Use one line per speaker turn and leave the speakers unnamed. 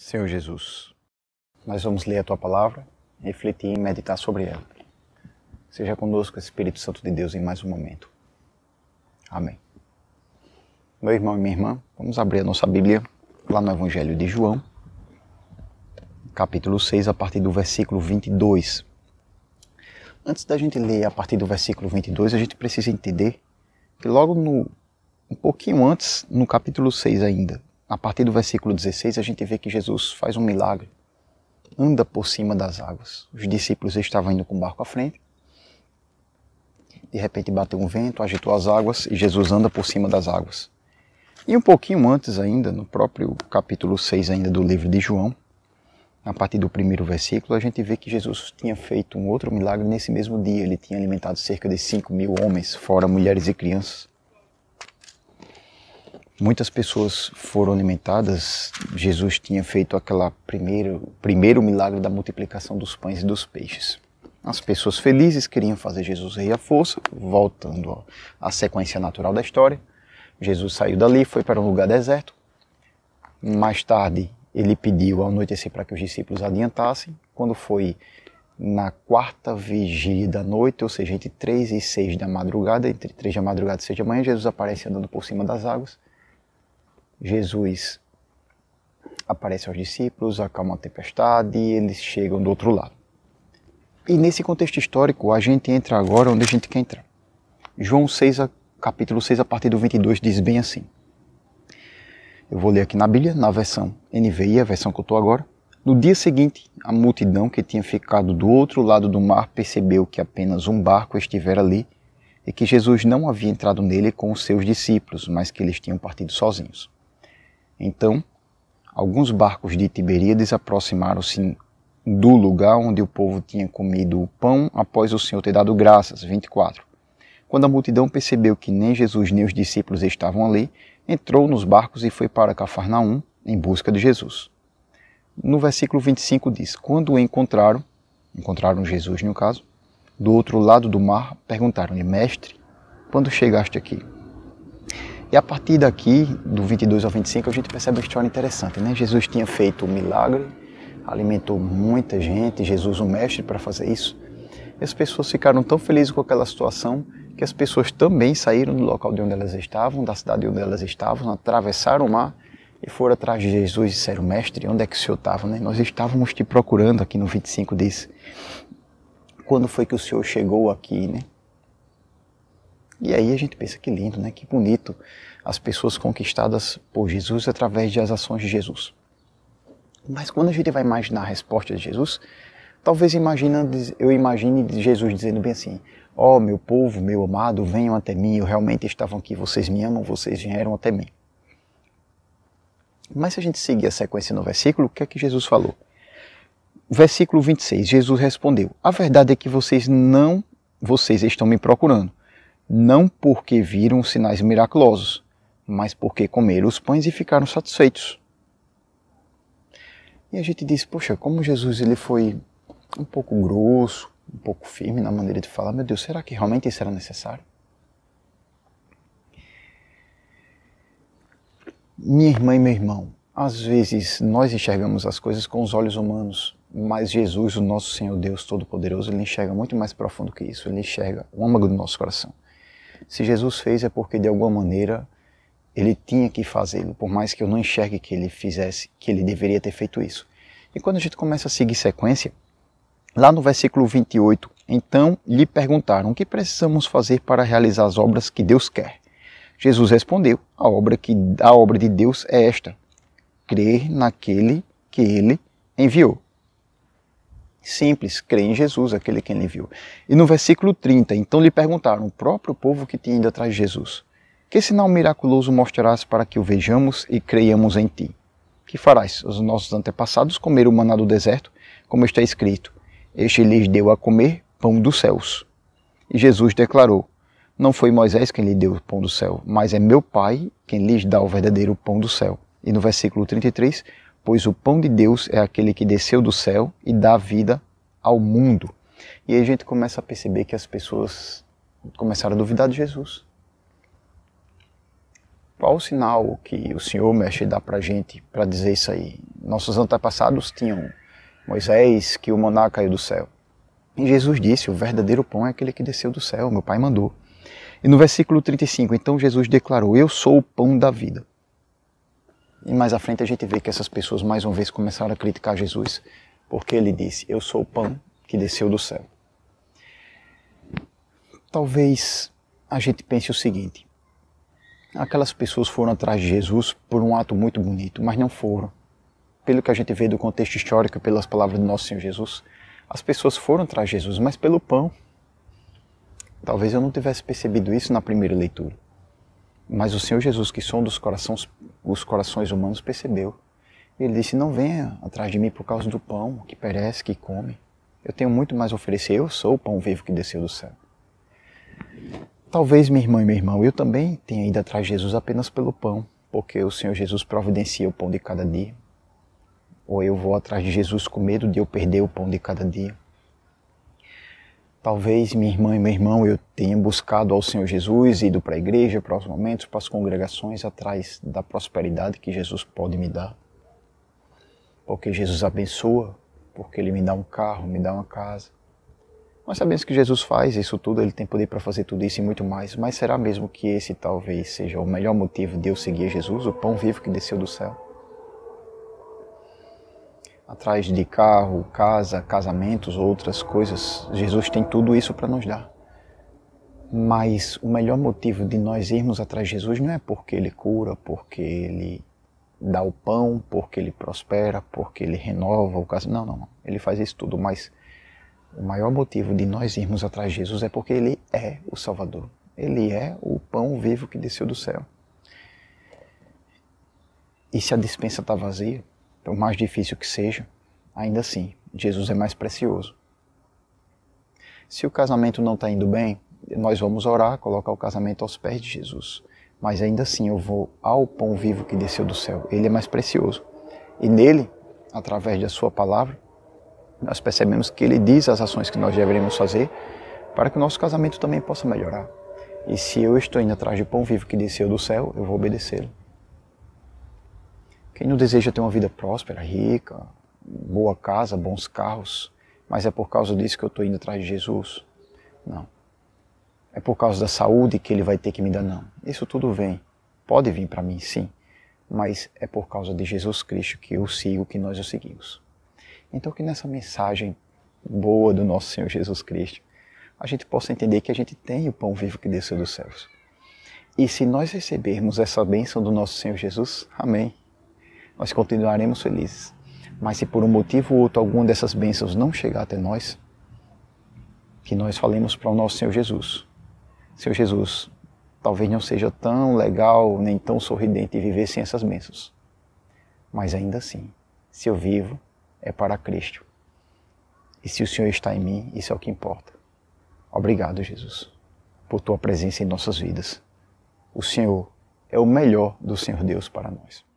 Senhor Jesus, nós vamos ler a Tua Palavra, refletir e meditar sobre ela. Seja conosco, Espírito Santo de Deus, em mais um momento. Amém. Meu irmão e minha irmã, vamos abrir a nossa Bíblia lá no Evangelho de João, capítulo 6, a partir do versículo 22. Antes da gente ler a partir do versículo 22, a gente precisa entender que logo um pouquinho antes, no capítulo 6 ainda, a partir do versículo 16, a gente vê que Jesus faz um milagre, anda por cima das águas. Os discípulos estavam indo com o barco à frente, de repente bateu um vento, agitou as águas e Jesus anda por cima das águas. E um pouquinho antes ainda, no próprio capítulo 6 ainda do livro de João, a partir do primeiro versículo, a gente vê que Jesus tinha feito um outro milagre nesse mesmo dia. Ele tinha alimentado cerca de 5.000 homens, fora mulheres e crianças. Muitas pessoas foram alimentadas. Jesus tinha feito aquele primeiro milagre da multiplicação dos pães e dos peixes. As pessoas felizes queriam fazer Jesus rei à força, voltando à sequência natural da história. Jesus saiu dali, foi para um lugar deserto. Mais tarde, ele pediu ao anoitecer para que os discípulos adiantassem. Quando foi na quarta vigília da noite, ou seja, entre 3 e 6 da madrugada, entre 3 da madrugada e 6 da manhã, Jesus aparece andando por cima das águas. Jesus aparece aos discípulos, acalma a tempestade e eles chegam do outro lado. E nesse contexto histórico, a gente entra agora onde a gente quer entrar. João 6, capítulo 6, a partir do 22, diz bem assim. Eu vou ler aqui na Bíblia, na versão NVI, a versão que eu estou agora. No dia seguinte, a multidão que tinha ficado do outro lado do mar percebeu que apenas um barco estivera ali e que Jesus não havia entrado nele com os seus discípulos, mas que eles tinham partido sozinhos. Então, alguns barcos de Tiberíades aproximaram-se do lugar onde o povo tinha comido o pão após o Senhor ter dado graças. 24. Quando a multidão percebeu que nem Jesus nem os discípulos estavam ali, entrou nos barcos e foi para Cafarnaum em busca de Jesus. No versículo 25 diz, quando o encontraram Jesus no caso, do outro lado do mar, perguntaram-lhe, mestre, quando chegaste aqui? E a partir daqui, do 22 ao 25, a gente percebe uma história interessante, né? Jesus tinha feito um milagre, alimentou muita gente, Jesus o mestre para fazer isso. E as pessoas ficaram tão felizes com aquela situação que as pessoas também saíram do local de onde elas estavam, da cidade de onde elas estavam, atravessaram o mar e foram atrás de Jesus e disseram, mestre, onde é que o Senhor estava? Né? Nós estávamos te procurando, aqui no 25 diz. Quando foi que o Senhor chegou aqui, né? E aí a gente pensa que lindo, né? Que bonito as pessoas conquistadas por Jesus através das ações de Jesus. Mas quando a gente vai imaginar a resposta de Jesus, talvez eu imagine Jesus dizendo bem assim, ó meu povo, meu amado, venham até mim, eu realmente estava aqui, vocês me amam, vocês vieram até mim. Mas se a gente seguir a sequência no versículo, o que é que Jesus falou? Versículo 26, Jesus respondeu, a verdade é que vocês estão me procurando, não porque viram sinais miraculosos, mas porque comeram os pães e ficaram satisfeitos. E a gente diz, poxa, como Jesus ele foi um pouco grosso, um pouco firme na maneira de falar, meu Deus, será que realmente isso era necessário? Minha irmã e meu irmão, às vezes nós enxergamos as coisas com os olhos humanos, mas Jesus, o nosso Senhor Deus Todo-Poderoso, ele enxerga muito mais profundo que isso, ele enxerga o âmago do nosso coração. Se Jesus fez é porque de alguma maneira ele tinha que fazê-lo, por mais que eu não enxergue que ele fizesse, que ele deveria ter feito isso. E quando a gente começa a seguir sequência, lá no versículo 28, então lhe perguntaram, o que precisamos fazer para realizar as obras que Deus quer? Jesus respondeu, a obra de Deus é esta, crer naquele que ele enviou. Simples, crer em Jesus, aquele que ele enviou. E no versículo 30, então lhe perguntaram, o próprio povo que tinha ido atrás de Jesus, que sinal miraculoso mostrarás para que o vejamos e creiamos em ti? Que farás? Os nossos antepassados comeram o maná do deserto, como está escrito, este lhes deu a comer pão dos céus. E Jesus declarou, não foi Moisés quem lhe deu o pão do céu, mas é meu Pai quem lhes dá o verdadeiro pão do céu. E no versículo 33, pois o pão de Deus é aquele que desceu do céu e dá vida ao mundo. E aí a gente começa a perceber que as pessoas começaram a duvidar de Jesus. Qual o sinal que o Senhor, mestre, dá para a gente para dizer isso aí? Nossos antepassados tinham Moisés, que o maná caiu do céu. E Jesus disse, o verdadeiro pão é aquele que desceu do céu, meu Pai mandou. E no versículo 35, então Jesus declarou, eu sou o pão da vida. E mais à frente a gente vê que essas pessoas mais uma vez começaram a criticar Jesus, porque ele disse, eu sou o pão que desceu do céu. Talvez a gente pense o seguinte, aquelas pessoas foram atrás de Jesus por um ato muito bonito, mas não foram. Pelo que a gente vê do contexto histórico, pelas palavras do nosso Senhor Jesus, as pessoas foram atrás de Jesus, mas pelo pão. Talvez eu não tivesse percebido isso na primeira leitura. Mas o Senhor Jesus, que sonda os corações humanos, percebeu. Ele disse, não venha atrás de mim por causa do pão que perece, que come. Eu tenho muito mais a oferecer, eu sou o pão vivo que desceu do céu. Talvez minha irmã e meu irmão, eu também tenha ido atrás de Jesus apenas pelo pão, porque o Senhor Jesus providencia o pão de cada dia. Ou eu vou atrás de Jesus com medo de eu perder o pão de cada dia. Talvez minha irmã e meu irmão, eu tenha buscado ao Senhor Jesus, ido para a igreja, para os momentos, para as congregações, atrás da prosperidade que Jesus pode me dar. Porque Jesus abençoa, porque Ele me dá um carro, me dá uma casa. Nós sabemos que Jesus faz isso tudo, Ele tem poder para fazer tudo isso e muito mais, mas será mesmo que esse talvez seja o melhor motivo de eu seguir Jesus, o pão vivo que desceu do céu? Atrás de carro, casa, casamentos, outras coisas, Jesus tem tudo isso para nos dar. Mas o melhor motivo de nós irmos atrás de Jesus não é porque Ele cura, porque Ele dá o pão, porque Ele prospera, porque Ele renova o casamento. Não. Ele faz isso tudo, mas o maior motivo de nós irmos atrás de Jesus é porque Ele é o Salvador. Ele é o pão vivo que desceu do céu. E se a despensa está vazia, por mais difícil que seja, ainda assim, Jesus é mais precioso. Se o casamento não está indo bem, nós vamos orar, colocar o casamento aos pés de Jesus. Mas ainda assim eu vou ao pão vivo que desceu do céu. Ele é mais precioso. E nele, através da sua palavra, nós percebemos que Ele diz as ações que nós deveremos fazer para que o nosso casamento também possa melhorar. E se eu estou indo atrás do pão vivo que desceu do céu, eu vou obedecê-lo. Quem não deseja ter uma vida próspera, rica, boa casa, bons carros, mas é por causa disso que eu estou indo atrás de Jesus? Não. É por causa da saúde que Ele vai ter que me dar? Não. Isso tudo vem. Pode vir para mim, sim. Mas é por causa de Jesus Cristo que eu sigo, que nós o seguimos. Então que nessa mensagem boa do nosso Senhor Jesus Cristo, a gente possa entender que a gente tem o pão vivo que desceu dos céus. E se nós recebermos essa bênção do nosso Senhor Jesus, amém. Nós continuaremos felizes. Mas se por um motivo ou outro alguma dessas bênçãos não chegar até nós, que nós falemos para o nosso Senhor Jesus. Senhor Jesus, talvez não seja tão legal, nem tão sorridente viver sem essas bênçãos. Mas ainda assim, se eu vivo, é para Cristo. E se o Senhor está em mim, isso é o que importa. Obrigado, Jesus, por Tua presença em nossas vidas. O Senhor é o melhor do Senhor Deus para nós.